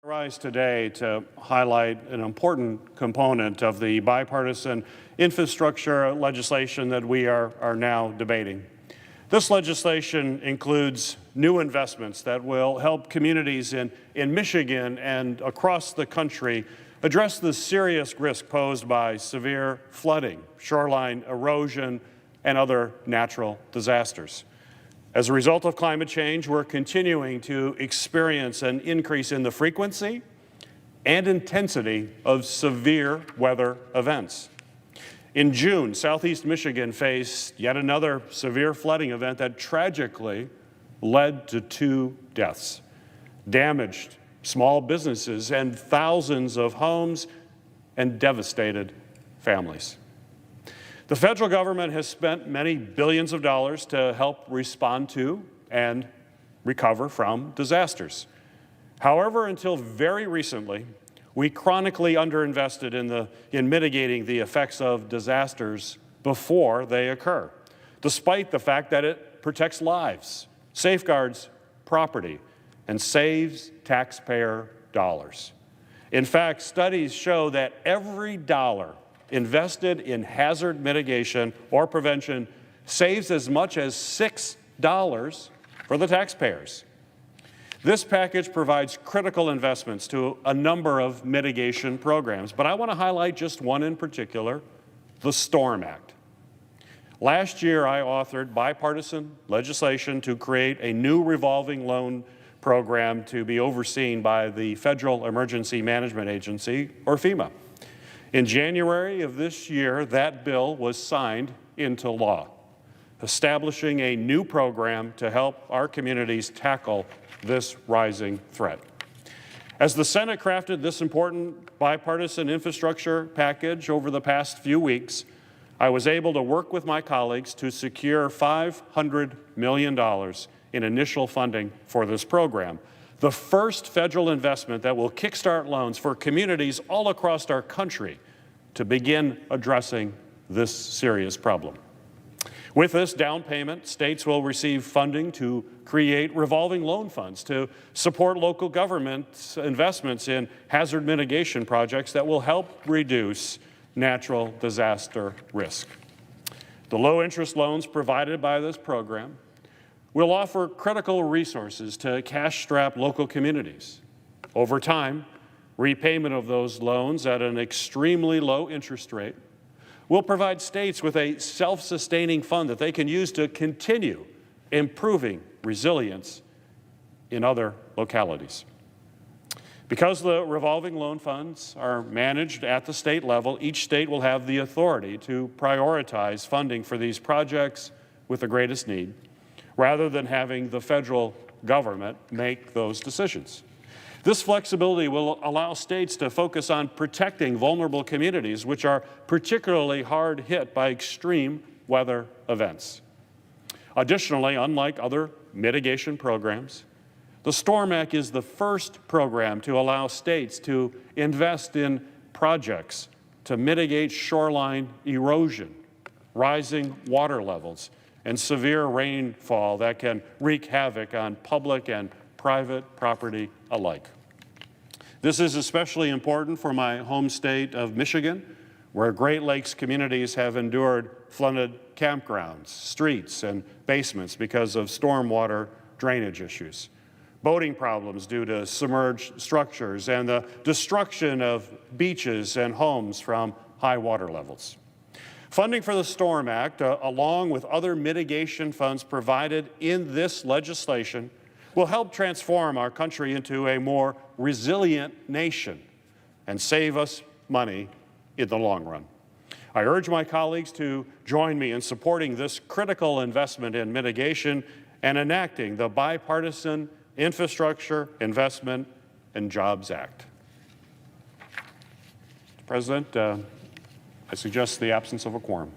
I rise today to highlight an important component of the bipartisan infrastructure legislation that we are now debating. This legislation includes new investments that will help communities in Michigan and across the country address the serious risk posed by severe flooding, shoreline erosion, and other natural disasters. As a result of climate change, we're continuing to experience an increase in the frequency and intensity of severe weather events. In June, Southeast Michigan faced yet another severe flooding event that tragically led to 2 deaths, damaged small businesses and thousands of homes, and devastated families. The federal government has spent many billions of dollars to help respond to and recover from disasters. However, until very recently, we chronically underinvested in mitigating the effects of disasters before they occur, despite the fact that it protects lives, safeguards property, and saves taxpayer dollars. In fact, studies show that every dollar invested in hazard mitigation or prevention saves as much as $6 for the taxpayers. This package provides critical investments to a number of mitigation programs, but I want to highlight just one in particular, the STORM Act. Last year, I authored bipartisan legislation to create a new revolving loan program to be overseen by the Federal Emergency Management Agency, or FEMA. In January of this year, that bill was signed into law, establishing a new program to help our communities tackle this rising threat. As the Senate crafted this important bipartisan infrastructure package over the past few weeks, I was able to work with my colleagues to secure $500 million in initial funding for this program, the first federal investment that will kickstart loans for communities all across our country to begin addressing this serious problem. With this down payment, states will receive funding to create revolving loan funds to support local government investments in hazard mitigation projects that will help reduce natural disaster risk. The low-interest loans provided by this program will offer critical resources to cash-strapped local communities. Over time, repayment of those loans at an extremely low interest rate will provide states with a self-sustaining fund that they can use to continue improving resilience in other localities. Because the revolving loan funds are managed at the state level, each state will have the authority to prioritize funding for these projects with the greatest need, rather than having the federal government make those decisions. This flexibility will allow states to focus on protecting vulnerable communities, which are particularly hard hit by extreme weather events. Additionally, unlike other mitigation programs, the STORM Act is the first program to allow states to invest in projects to mitigate shoreline erosion, rising water levels, and severe rainfall that can wreak havoc on public and private property alike. This is especially important for my home state of Michigan, where Great Lakes communities have endured flooded campgrounds, streets, and basements because of stormwater drainage issues, boating problems due to submerged structures, and the destruction of beaches and homes from high water levels. Funding for the STORM Act, along with other mitigation funds provided in this legislation, will help transform our country into a more resilient nation and save us money in the long run. I urge my colleagues to join me in supporting this critical investment in mitigation and enacting the Bipartisan Infrastructure Investment and Jobs Act. Mr. President, I suggest the absence of a quorum.